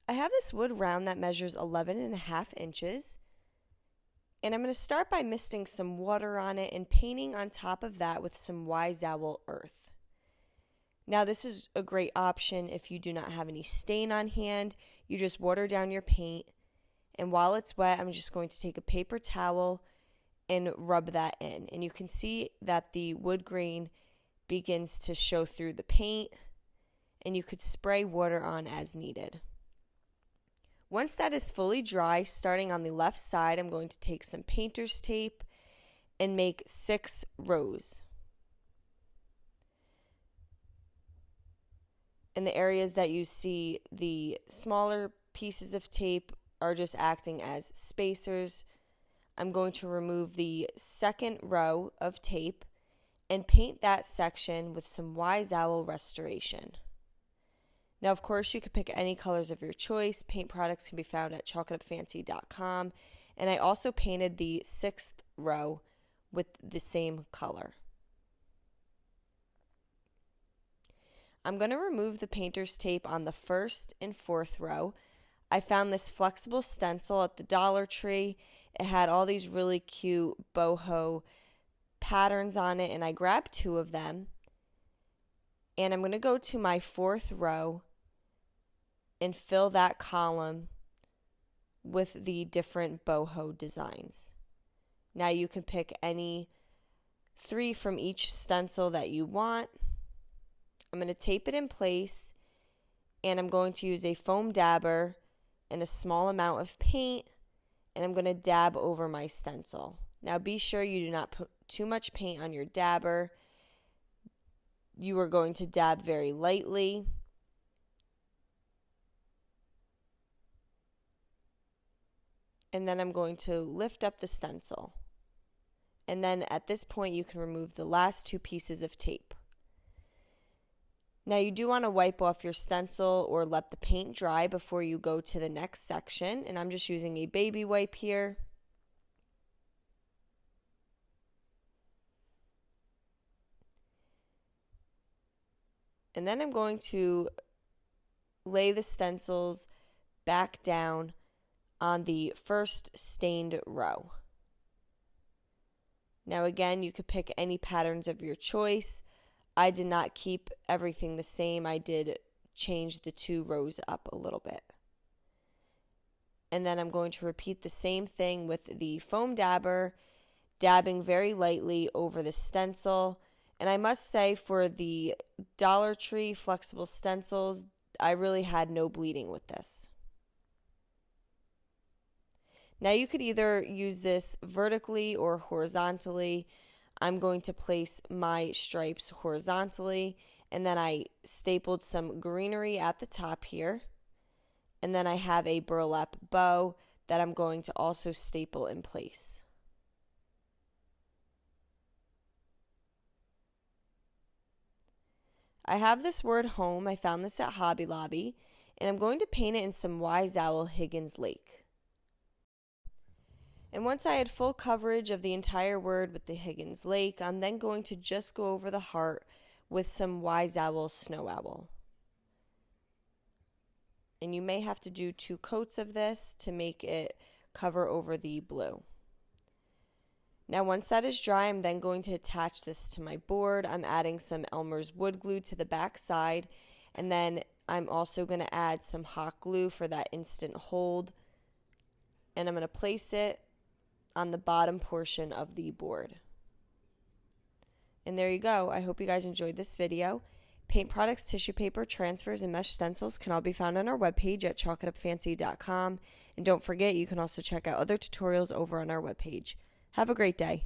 I have this wood round that measures 11.5 inches. And I'm going to start by misting some water on it and painting on top of that with some Wise Owl earth. Now this is a great option if you do not have any stain on hand. You just water down your paint, and while it's wet, I'm just going to take a paper towel and rub that in. And you can see that the wood grain begins to show through the paint, and you could spray water on as needed. Once that is fully dry, starting on the left side, I'm going to take some painter's tape and make 6 rows. In the areas that you see the smaller pieces of tape are just acting as spacers, I'm going to remove the second row of tape and paint that section with some Wise Owl Restoration. Now, of course, you could pick any colors of your choice. Paint products can be found at chalkitupfancy.com. And I also painted the 6th row with the same color. I'm going to remove the painter's tape on the 1st and 4th row. I found this flexible stencil at the Dollar Tree. It had all these really cute boho patterns on it, and I grabbed 2 of them. And I'm going to go to my 4th row and fill that column with the different boho designs. Now you can pick any 3 from each stencil that you want. I'm going to tape it in place, and I'm going to use a foam dabber and a small amount of paint, and I'm going to dab over my stencil. Now be sure you do not put too much paint on your dabber. You are going to dab very lightly. And then I'm going to lift up the stencil. And then at this point you can remove the last 2 pieces of tape. Now you do want to wipe off your stencil or let the paint dry before you go to the next section. And I'm just using a baby wipe here. And then I'm going to lay the stencils back down on the first stained row. Now again, you could pick any patterns of your choice. I did not keep everything the same. I did change the 2 rows up a little bit. And then I'm going to repeat the same thing with the foam dabber, dabbing very lightly over the stencil. And I must say, for the Dollar Tree flexible stencils, I really had no bleeding with this. Now you could either use this vertically or horizontally. I'm going to place my stripes horizontally, and then I stapled some greenery at the top here. And then I have a burlap bow that I'm going to also staple in place. I have this word home. I found this at Hobby Lobby, and I'm going to paint it in some Wise Owl Higgins Lake. And once I had full coverage of the entire word with the Higgins Lake, I'm then going to just go over the heart with some Wise Owl Snow Owl. And you may have to do 2 coats of this to make it cover over the blue. Now once that is dry, I'm then going to attach this to my board. I'm adding some Elmer's wood glue to the back side, and then I'm also going to add some hot glue for that instant hold. And I'm going to place it on the bottom portion of the board. And there you go. I hope you guys enjoyed this video. Paint products, tissue paper, transfers, and mesh stencils can all be found on our webpage at chalkitupfancy.com. And don't forget, you can also check out other tutorials over on our webpage. Have a great day.